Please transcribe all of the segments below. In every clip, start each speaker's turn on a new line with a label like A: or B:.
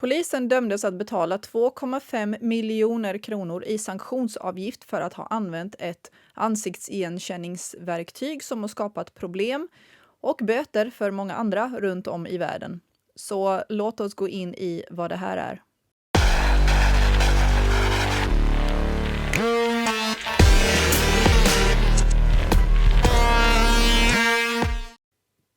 A: Polisen dömdes att betala 2,5 miljoner kronor i sanktionsavgift för att ha använt ett ansiktsigenkänningsverktyg som har skapat problem och böter för många andra runt om i världen. Så låt oss gå in i vad det här är.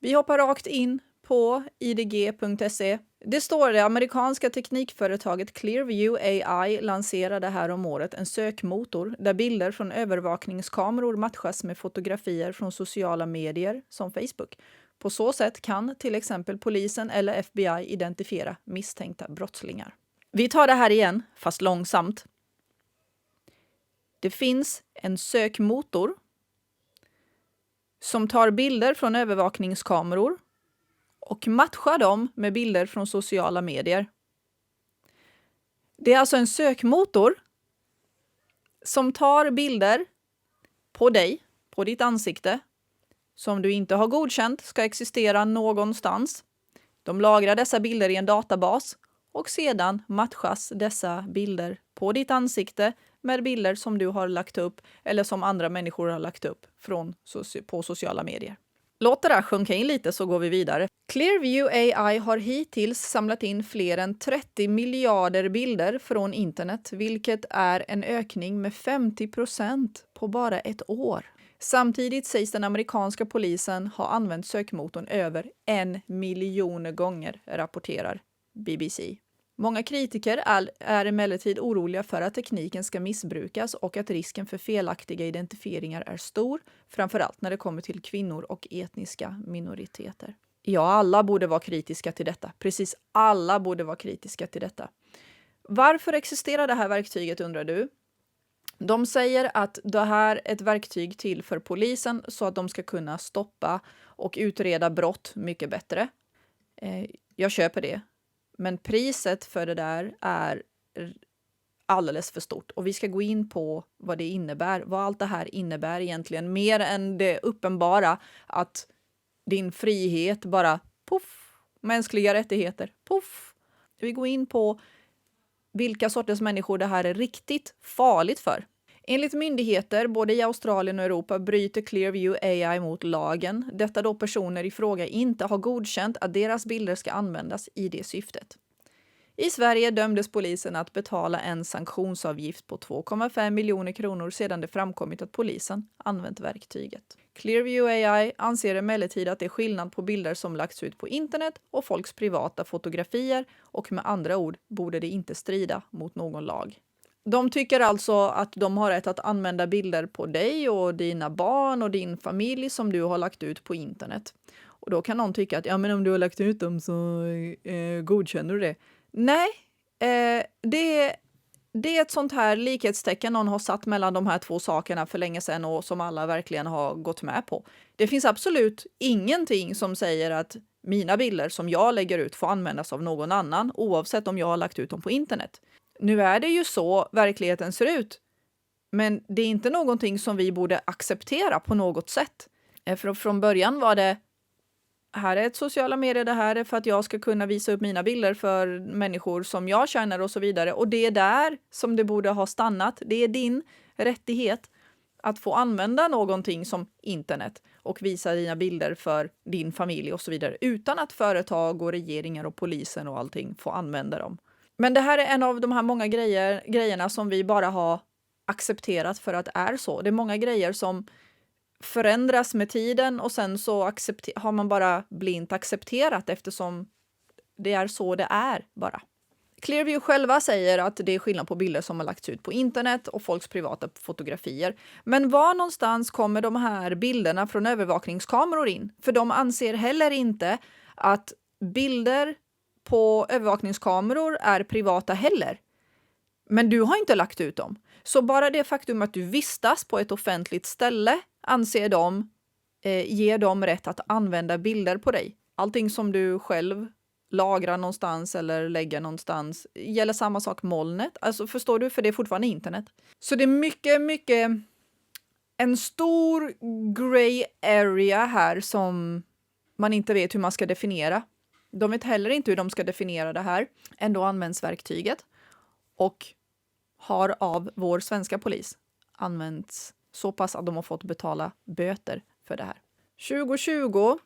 A: Vi hoppar rakt in på idg.se. Det står det amerikanska teknikföretaget Clearview AI lanserade här om året en sökmotor där bilder från övervakningskameror matchas med fotografier från sociala medier som Facebook. På så sätt kan till exempel polisen eller FBI identifiera misstänkta brottslingar. Vi tar det här igen, fast långsamt. Det finns en sökmotor som tar bilder från övervakningskameror och matchar dem med bilder från sociala medier. Det är alltså en sökmotor som tar bilder på dig, på ditt ansikte, som du inte har godkänt ska existera någonstans. De lagrar dessa bilder i en databas och sedan matchas dessa bilder på ditt ansikte med bilder som du har lagt upp eller som andra människor har lagt upp på sociala medier. Låt det där sjunka in lite så går vi vidare. Clearview AI har hittills samlat in fler än 30 miljarder bilder från internet, vilket är en ökning med 50% på bara ett år. Samtidigt sägs den amerikanska polisen ha använt sökmotorn över 1 miljon gånger, rapporterar BBC. Många kritiker är emellertid oroliga för att tekniken ska missbrukas och att risken för felaktiga identifieringar är stor, framförallt när det kommer till kvinnor och etniska minoriteter. Ja, alla borde vara kritiska till detta. Precis alla borde vara kritiska till detta. Varför existerar det här verktyget, undrar du? De säger att det här är ett verktyg till för polisen så att de ska kunna stoppa och utreda brott mycket bättre. Jag köper det. Men priset för det där är alldeles för stort. Och vi ska gå in på vad det innebär. Vad allt det här innebär egentligen. Mer än det uppenbara att din frihet bara puff. Mänskliga rättigheter puff. Vi går in på vilka sorters människor det här är riktigt farligt för. Enligt myndigheter, både i Australien och Europa, bryter Clearview AI mot lagen. Detta då personer i fråga inte har godkänt att deras bilder ska användas i det syftet. I Sverige dömdes polisen att betala en sanktionsavgift på 2,5 miljoner kronor sedan det framkommit att polisen använt verktyget. Clearview AI anser emellertid att det är skillnad på bilder som lagts ut på internet och folks privata fotografier och med andra ord borde det inte strida mot någon lag. De tycker alltså att de har rätt att använda bilder på dig och dina barn och din familj som du har lagt ut på internet. Och då kan någon tycka att ja, men om du har lagt ut dem så godkänner du det. Nej, det är ett sånt här likhetstecken någon har satt mellan de här två sakerna för länge sedan och som alla verkligen har gått med på. Det finns absolut ingenting som säger att mina bilder som jag lägger ut får användas av någon annan oavsett om jag har lagt ut dem på internet. Nu är det ju så verkligheten ser ut, men det är inte någonting som vi borde acceptera på något sätt. Från början var det, här är ett sociala medier, det här är för att jag ska kunna visa upp mina bilder för människor som jag känner och så vidare. Och det är där som det borde ha stannat. Det är din rättighet att få använda någonting som internet och visa dina bilder för din familj och så vidare utan att företag och regeringar och polisen och allting får använda dem. Men det här är en av de här många grejerna som vi bara har accepterat för att det är så. Det är många grejer som förändras med tiden och sen så har man bara blint accepterat eftersom det är så det är bara. Clearview själva säger att det är skillnad på bilder som har lagts ut på internet och folks privata fotografier. Men var någonstans kommer de här bilderna från övervakningskameror in? För de anser heller inte att bilder på övervakningskameror är privata heller. Men du har inte lagt ut dem. Så bara det faktum att du vistas på ett offentligt ställe anser de ger dem rätt att använda bilder på dig. Allting som du själv lagrar någonstans eller lägger någonstans gäller samma sak molnet. Alltså förstår du? För det är fortfarande internet. Så det är mycket en stor gray area här som man inte vet hur man ska definiera. De vet heller inte hur de ska definiera det här. Ändå används verktyget och har av vår svenska polis använts så pass att de har fått betala böter för det här. 2020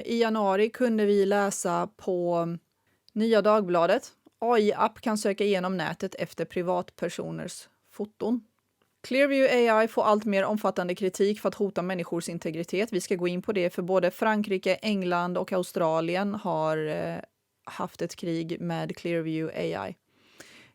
A: i januari kunde vi läsa på Nya Dagbladet. AI-app kan söka igenom nätet efter privatpersoners foton. Clearview AI får allt mer omfattande kritik för att hota människors integritet. Vi ska gå in på det, för både Frankrike, England och Australien har haft ett krig med Clearview AI.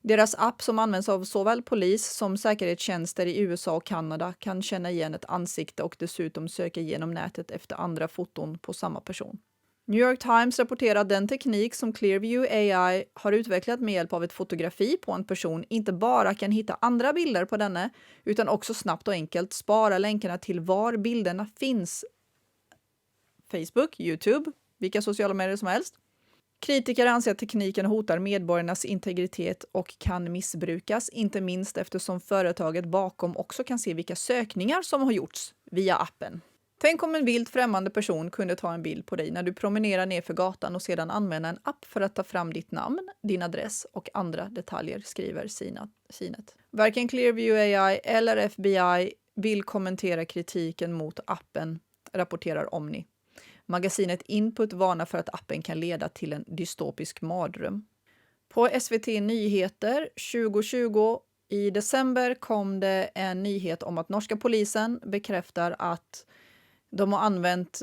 A: Deras app, som används av såväl polis som säkerhetstjänster i USA och Kanada, kan känna igen ett ansikte och dessutom söka igenom nätet efter andra foton på samma person. New York Times rapporterar att den teknik som Clearview AI har utvecklat med hjälp av ett fotografi på en person inte bara kan hitta andra bilder på denne, utan också snabbt och enkelt spara länkarna till var bilderna finns. Facebook, YouTube, vilka sociala medier som helst. Kritiker anser att tekniken hotar medborgarnas integritet och kan missbrukas, inte minst eftersom företaget bakom också kan se vilka sökningar som har gjorts via appen. Tänk om en vilt främmande person kunde ta en bild på dig när du promenerar ner för gatan och sedan använda en app för att ta fram ditt namn, din adress och andra detaljer, skriver CNET. Varken Clearview AI eller FBI vill kommentera kritiken mot appen, rapporterar Omni. Magasinet Input varnar för att appen kan leda till en dystopisk mardröm. På SVT Nyheter 2020 i december kom det en nyhet om att norska polisen bekräftar att de har använt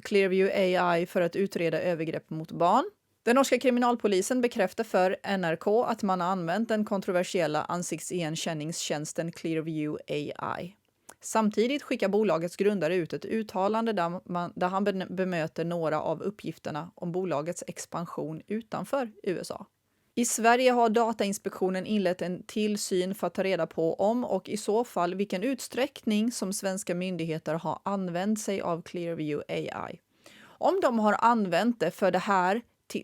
A: Clearview AI för att utreda övergrepp mot barn. Den norska kriminalpolisen bekräftar för NRK att man har använt den kontroversiella ansiktsigenkänningstjänsten Clearview AI. Samtidigt skickar bolagets grundare ut ett uttalande där han bemöter några av uppgifterna om bolagets expansion utanför USA. I Sverige har Datainspektionen inlett en tillsyn för att ta reda på om och i så fall vilken utsträckning som svenska myndigheter har använt sig av Clearview AI. Om de har använt det för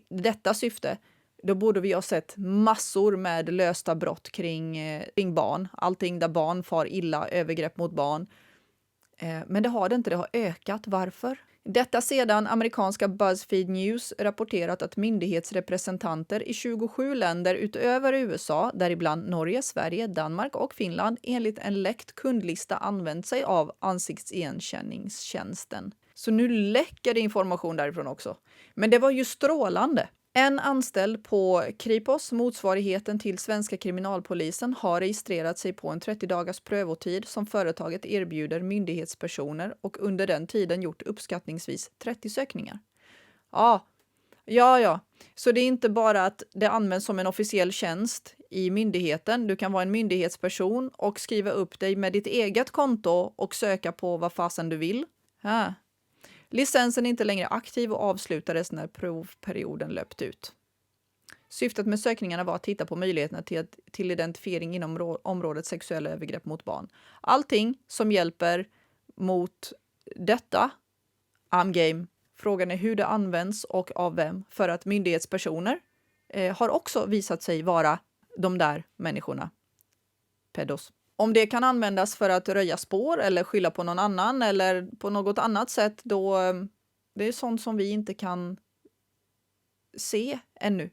A: detta syfte, då borde vi ha sett massor med lösta brott kring barn. Allting där barn far illa, övergrepp mot barn. Men det har det inte, det har ökat. Varför? Detta sedan amerikanska BuzzFeed News rapporterat att myndighetsrepresentanter i 27 länder utöver USA, däribland Norge, Sverige, Danmark och Finland, enligt en läckt kundlista använt sig av ansiktsigenkänningstjänsten. Så nu läcker det information därifrån också. Men det var ju strålande. En anställd på Kripos, motsvarigheten till svenska kriminalpolisen, har registrerat sig på en 30-dagars prövotid som företaget erbjuder myndighetspersoner och under den tiden gjort uppskattningsvis 30 sökningar. Ja. Så det är inte bara att det används som en officiell tjänst i myndigheten. Du kan vara en myndighetsperson och skriva upp dig med ditt eget konto och söka på vad fasen du vill. Licensen är inte längre aktiv och avslutades när provperioden löpt ut. Syftet med sökningarna var att titta på möjligheterna till identifiering inom området sexuella övergrepp mot barn. Allting som hjälper mot detta, I'm game. Frågan är hur det används och av vem, för att myndighetspersoner har också visat sig vara de där människorna. Pedos. Om det kan användas för att röja spår eller skylla på någon annan eller på något annat sätt, då det är sånt som vi inte kan se ännu.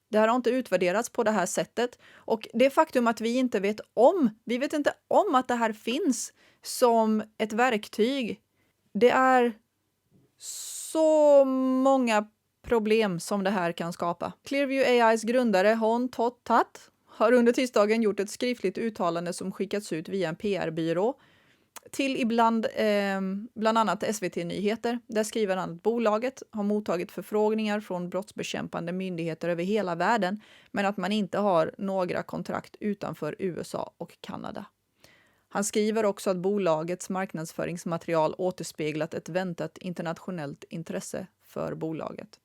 A: Det här har inte utvärderats på det här sättet. Och det faktum att vi vet inte om att det här finns som ett verktyg. Det är så många problem som det här kan skapa. Clearview AIs grundare Hon Tot-Tat har under tisdagen gjort ett skriftligt uttalande som skickats ut via en PR-byrå till bland annat SVT Nyheter. Där skriver han att bolaget har mottagit förfrågningar från brottsbekämpande myndigheter över hela världen, men att man inte har några kontrakt utanför USA och Kanada. Han skriver också att bolagets marknadsföringsmaterial återspeglat ett väntat internationellt intresse för bolaget.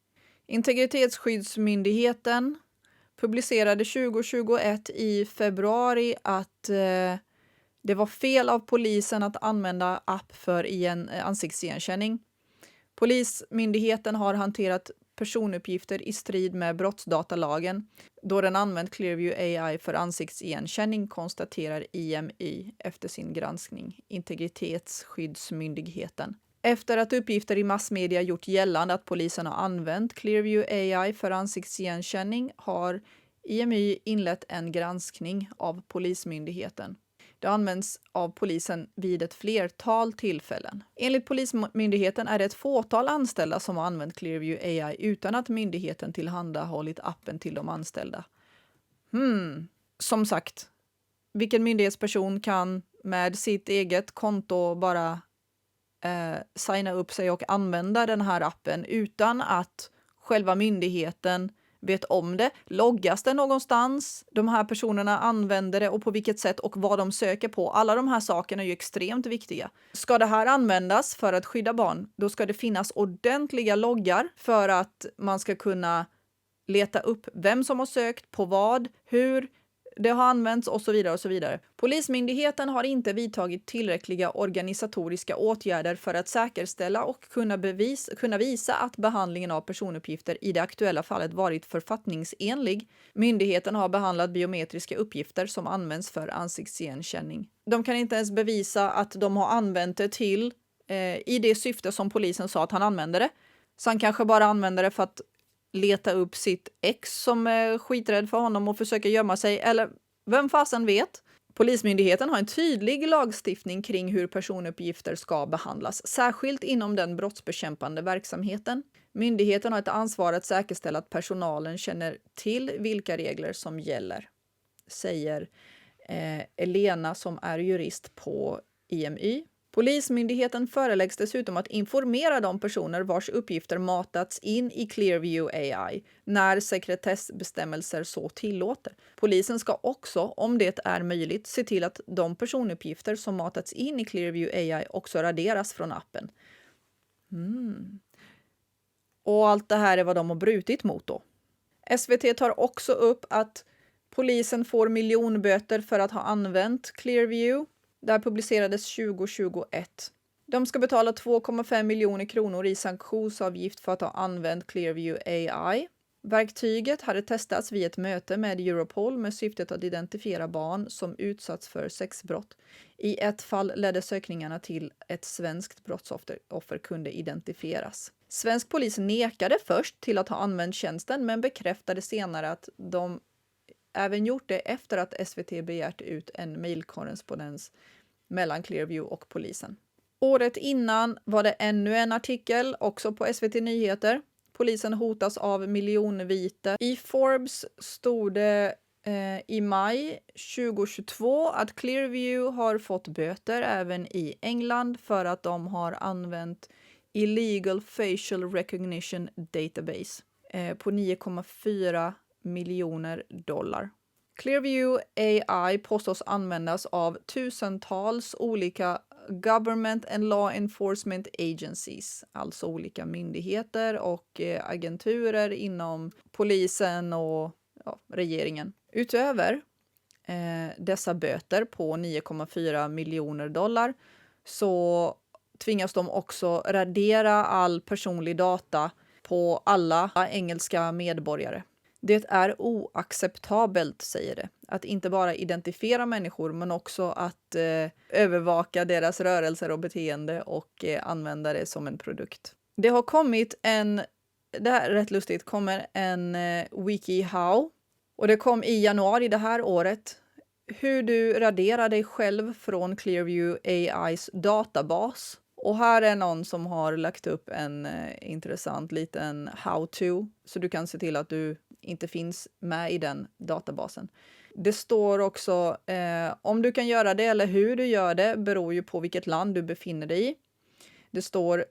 A: Integritetsskyddsmyndigheten publicerade 2021 i februari att det var fel av polisen att använda app för ansiktsigenkänning. Polismyndigheten har hanterat personuppgifter i strid med brottsdatalagen då den använt Clearview AI för ansiktsigenkänning, konstaterar IMY efter sin granskning, Integritetsskyddsmyndigheten. Efter att uppgifter i massmedia gjort gällande att polisen har använt Clearview AI för ansiktsigenkänning har IMY inlett en granskning av Polismyndigheten. Det används av polisen vid ett flertal tillfällen. Enligt Polismyndigheten är det ett fåtal anställda som har använt Clearview AI utan att myndigheten tillhandahållit appen till de anställda. Som sagt, vilken myndighetsperson kan med sitt eget konto bara signa upp sig och använda den här appen utan att själva myndigheten vet om det? Loggas det någonstans? De här personerna använder det och på vilket sätt och vad de söker på? Alla de här sakerna är ju extremt viktiga. Ska det här användas för att skydda barn, då ska det finnas ordentliga loggar för att man ska kunna leta upp vem som har sökt, på vad, hur det har använts och så vidare och så vidare. Polismyndigheten har inte vidtagit tillräckliga organisatoriska åtgärder för att säkerställa och kunna visa att behandlingen av personuppgifter i det aktuella fallet varit författningsenlig. Myndigheten har behandlat biometriska uppgifter som används för ansiktsigenkänning. De kan inte ens bevisa att de har använt det till i det syfte som polisen sa att han använde det. Så han kanske bara använder det för att leta upp sitt ex som är skiträdd för honom och försöker gömma sig, eller vem fasen vet. Polismyndigheten har en tydlig lagstiftning kring hur personuppgifter ska behandlas, särskilt inom den brottsbekämpande verksamheten. Myndigheten har ett ansvar att säkerställa att personalen känner till vilka regler som gäller, säger Elena som är jurist på IMY. Polismyndigheten föreläggs dessutom att informera de personer vars uppgifter matats in i Clearview AI när sekretessbestämmelser så tillåter. Polisen ska också, om det är möjligt, se till att de personuppgifter som matats in i Clearview AI också raderas från appen. Och allt det här är vad de har brutit mot då. SVT tar också upp att polisen får miljonböter för att ha använt Clearview. Där publicerades 2021. De ska betala 2,5 miljoner kronor i sanktionsavgift för att ha använt Clearview AI. Verktyget hade testats vid ett möte med Europol med syftet att identifiera barn som utsatts för sexbrott. I ett fall ledde sökningarna till ett svenskt brottsoffer kunde identifieras. Svensk polis nekade först till att ha använt tjänsten men bekräftade senare att de även gjort det efter att SVT begärt ut en mejlkorrespondens mellan Clearview och polisen. Året innan var det ännu en artikel, också på SVT Nyheter. Polisen hotas av miljonvite. I Forbes stod det i maj 2022 att Clearview har fått böter även i England för att de har använt Illegal Facial Recognition Database på 9,4 miljoner dollar. Clearview AI påstås användas av tusentals olika government and law enforcement agencies, alltså olika myndigheter och agenturer inom polisen och regeringen. Utöver dessa böter på 9,4 miljoner dollar så tvingas de också radera all personlig data på alla engelska medborgare. Det är oacceptabelt, säger det, att inte bara identifiera människor men också att övervaka deras rörelser och beteende och använda det som en produkt. Det har kommit det här är rätt lustigt, kommer en WikiHow och det kom i januari det här året. Hur du raderar dig själv från Clearview AIs databas. Och här är någon som har lagt upp en intressant liten how-to så du kan se till att du inte finns med i den databasen. Det står också om du kan göra det eller hur du gör det beror ju på vilket land du befinner dig i. Det står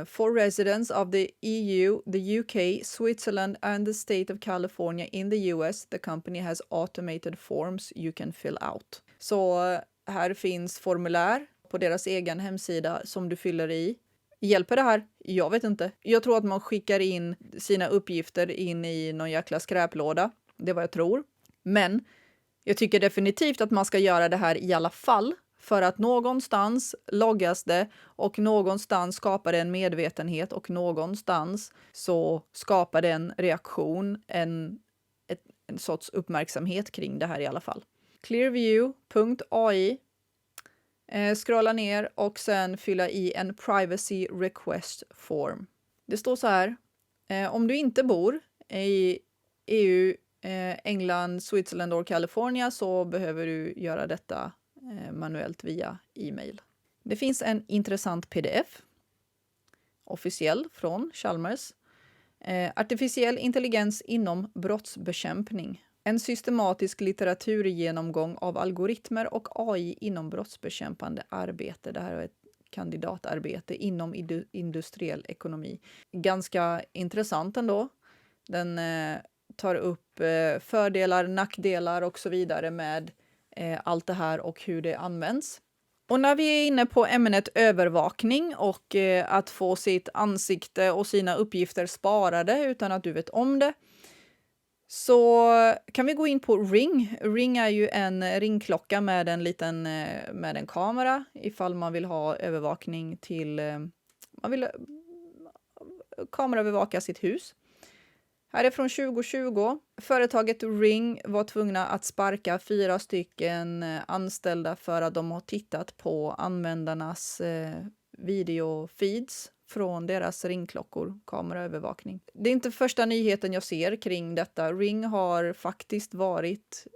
A: for residents of the EU, the UK, Switzerland and the state of California in the US, the company has automated forms you can fill out. Så här finns formulär på deras egen hemsida som du fyller i. Hjälper det här? Jag vet inte. Jag tror att man skickar in sina uppgifter in i någon jäkla skräplåda. Det är vad jag tror. Men jag tycker definitivt att man ska göra det här i alla fall. För att någonstans loggas det och någonstans skapar det en medvetenhet och någonstans så skapar det en reaktion, en sorts uppmärksamhet kring det här i alla fall. Clearview.ai Scrolla ner och sen fylla i en privacy request form. Det står så här. Om du inte bor i EU, England, Switzerland och California så behöver du göra detta manuellt via e-mail. Det finns en intressant pdf, officiell från Chalmers. Artificiell intelligens inom brottsbekämpning. En systematisk litteraturgenomgång av algoritmer och AI inom brottsbekämpande arbete. Det här är ett kandidatarbete inom industriell ekonomi. Ganska intressant ändå. Den tar upp fördelar, nackdelar och så vidare med allt det här och hur det används. Och när vi är inne på ämnet övervakning och att få sitt ansikte och sina uppgifter sparade utan att du vet om det, så kan vi gå in på Ring. Ring är ju en ringklocka med en kamera ifall man vill ha övervakning till man vill kameraövervaka sitt hus. Här är från 2020. Företaget Ring var tvungna att sparka 4 stycken anställda för att de har tittat på användarnas videofeeds från deras ringklockor, kameraövervakning. Det är inte första nyheten jag ser kring detta. Ring har faktiskt varit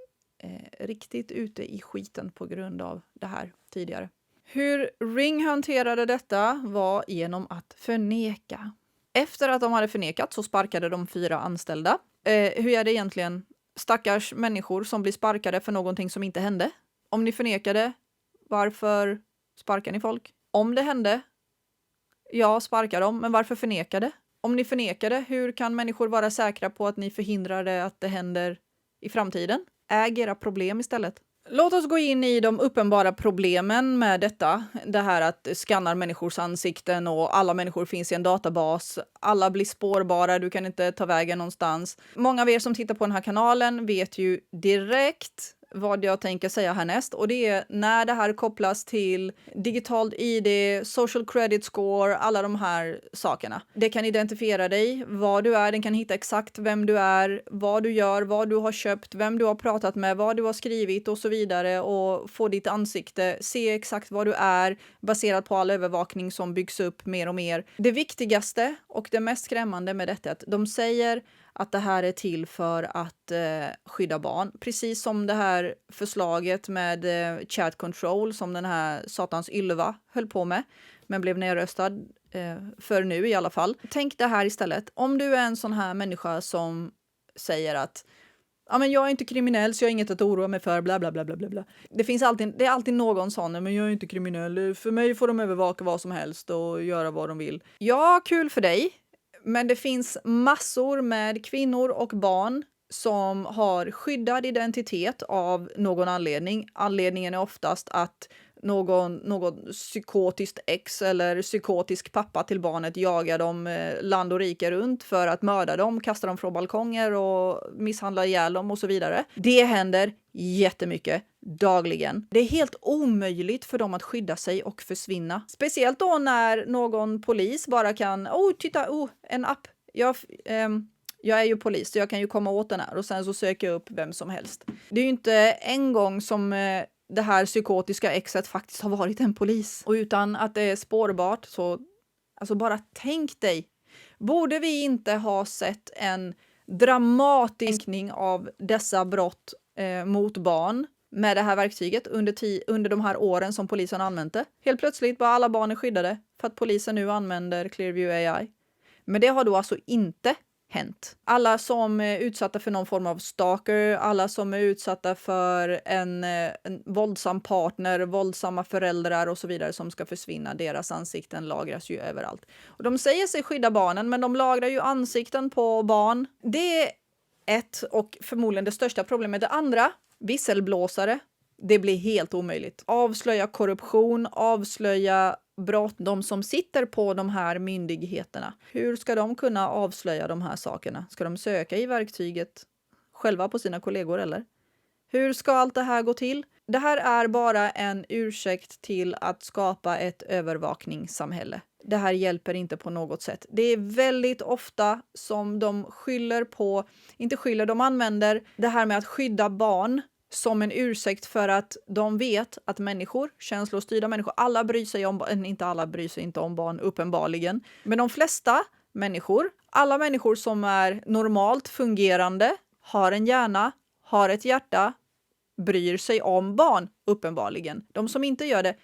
A: riktigt ute i skiten på grund av det här tidigare. Hur Ring hanterade detta var genom att förneka. Efter att de hade förnekat så sparkade de 4 anställda. Hur är det egentligen? Stackars människor som blir sparkade för någonting som inte hände. Om ni förnekade, varför sparkar ni folk? Om det hände, ja, sparka dem, men varför förnekade? Om ni förnekade, hur kan människor vara säkra på att ni förhindrade att det händer i framtiden? Äg era problem istället. Låt oss gå in i de uppenbara problemen med detta. Det här att skannar människors ansikten och alla människor finns i en databas. Alla blir spårbara, du kan inte ta vägen någonstans. Många av er som tittar på den här kanalen vet ju direkt vad jag tänker säga härnäst. Och det är när det här kopplas till digitalt ID, social credit score, alla de här sakerna. Det kan identifiera dig, vad du är, den kan hitta exakt vem du är, vad du gör, vad du har köpt, vem du har pratat med, vad du har skrivit och så vidare och få ditt ansikte, se exakt vad du är baserat på all övervakning som byggs upp mer och mer. Det viktigaste och det mest skrämmande med detta är att de säger att det här är till för att skydda barn. Precis som det här förslaget med chat control som den här satans Ylva höll på med. Men blev nedröstad för nu i alla fall. Tänk det här istället. Om du är en sån här människa som säger att ja, men jag är inte kriminell så jag har inget att oroa mig för, bla bla bla bla bla. Det är alltid någon sån, men jag är inte kriminell. För mig får de övervaka vad som helst och göra vad de vill. Ja, kul för dig. Men det finns massor med kvinnor och barn som har skyddad identitet av någon anledning. Anledningen är oftast att någon psykotiskt ex eller psykotisk pappa till barnet jagar dem land och rike runt för att mörda dem, kasta dem från balkonger och misshandla ihjäl dem och så vidare. Det händer jättemycket dagligen. Det är helt omöjligt för dem att skydda sig och försvinna. Speciellt då när någon polis bara kan, en app. Jag är ju polis så jag kan ju komma åt den här och sen så söker jag upp vem som helst. Det är ju inte en gång som det här psykotiska exet faktiskt har varit en polis. Och utan att det är spårbart så, alltså bara tänk dig. Borde vi inte ha sett en dramatisk av dessa brott mot barn med det här verktyget under de här åren som polisen använt det? Helt plötsligt var alla barn skyddade för att polisen nu använder Clearview AI. Men det har då alltså inte hänt. Alla som är utsatta för någon form av stalker, alla som är utsatta för en våldsam partner, våldsamma föräldrar och så vidare som ska försvinna, deras ansikten lagras ju överallt. Och de säger sig skydda barnen, men de lagrar ju ansikten på barn. Det är ett och förmodligen det största problemet. Det andra, visselblåsare. Det blir helt omöjligt. Avslöja korruption, avslöja brott. De som sitter på de här myndigheterna. Hur ska de kunna avslöja de här sakerna? Ska de söka i verktyget själva på sina kollegor eller? Hur ska allt det här gå till? Det här är bara en ursäkt till att skapa ett övervakningssamhälle. Det här hjälper inte på något sätt. Det är väldigt ofta som de de använder det här med att skydda barn som en ursäkt för att de vet att människor, känslostyrda människor, alla bryr sig om, inte alla bryr sig inte om barn uppenbarligen, men de flesta människor, alla människor som är normalt fungerande, har en hjärna, har ett hjärta, bryr sig om barn uppenbarligen. De som inte gör det,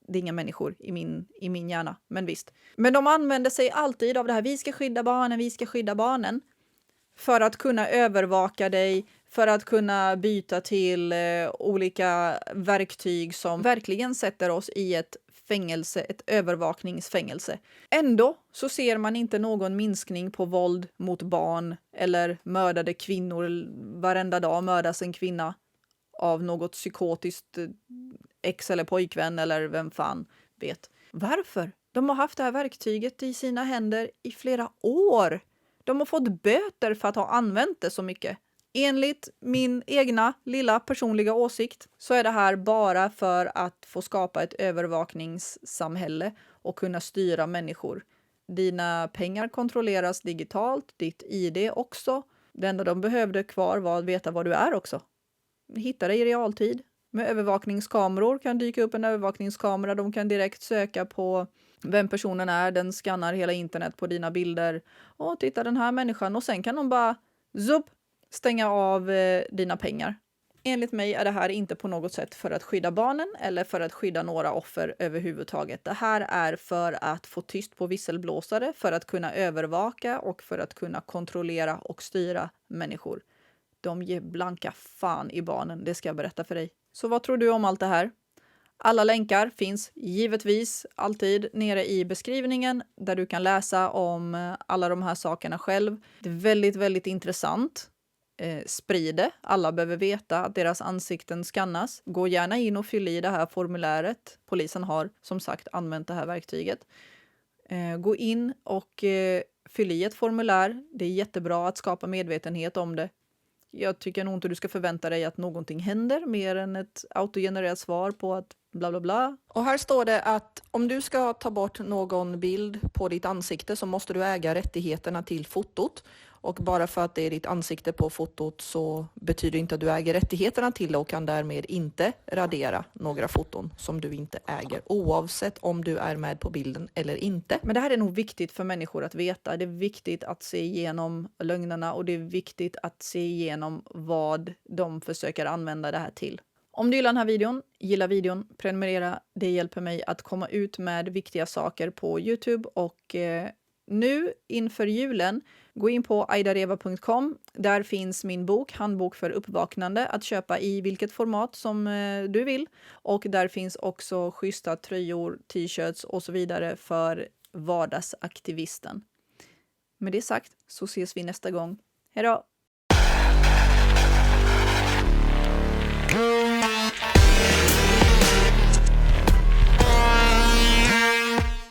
A: det är inga människor i min hjärna, men visst. Men de använder sig alltid av det här, vi ska skydda barnen, för att kunna övervaka dig, för att kunna byta till olika verktyg som verkligen sätter oss i ett fängelse, ett övervakningsfängelse. Ändå så ser man inte någon minskning på våld mot barn eller mördade kvinnor. Varenda dag mördas en kvinna av något psykotiskt ex eller pojkvän eller vem fan vet. Varför? De har haft det här verktyget i sina händer i flera år. De har fått böter för att ha använt det så mycket. Enligt min egna lilla personliga åsikt så är det här bara för att få skapa ett övervakningssamhälle och kunna styra människor. Dina pengar kontrolleras digitalt, ditt ID också. Det enda de behövde kvar var att veta var du är också. Hitta dig i realtid. Med övervakningskameror kan dyka upp en övervakningskamera. De kan direkt söka på vem personen är. Den skannar hela internet på dina bilder. Och titta den här människan. Och sen kan de bara stänga av dina pengar. Enligt mig är det här inte på något sätt för att skydda barnen eller för att skydda några offer överhuvudtaget. Det här är för att få tyst på visselblåsare, för att kunna övervaka och för att kunna kontrollera och styra människor. De ger blanka fan i barnen, det ska jag berätta för dig. Så vad tror du om allt det här? Alla länkar finns givetvis alltid nere i beskrivningen där du kan läsa om alla de här sakerna själv. Det är väldigt, väldigt intressant. Sprid det. Alla behöver veta att deras ansikten skannas. Gå gärna in och fyll i det här formuläret. Polisen har som sagt använt det här verktyget. Gå in och fyll i ett formulär. Det är jättebra att skapa medvetenhet om det. Jag tycker nog inte du ska förvänta dig att någonting händer mer än ett autogenererat svar på att bla bla bla. Och här står det att om du ska ta bort någon bild på ditt ansikte så måste du äga rättigheterna till fotot. Och bara för att det är ditt ansikte på fotot så betyder inte att du äger rättigheterna till det och kan därmed inte radera några foton som du inte äger, oavsett om du är med på bilden eller inte. Men det här är nog viktigt för människor att veta. Det är viktigt att se igenom lögnerna och det är viktigt att se igenom vad de försöker använda det här till. Om du gillar den här videon, gilla videon, prenumerera. Det hjälper mig att komma ut med viktiga saker på YouTube och nu inför julen, gå in på aidareva.com. Där finns min bok, Handbok för uppvaknande, att köpa i vilket format som du vill. Och där finns också schyssta tröjor, t-shirts och så vidare för vardagsaktivisten. Med det sagt så ses vi nästa gång. Hej då!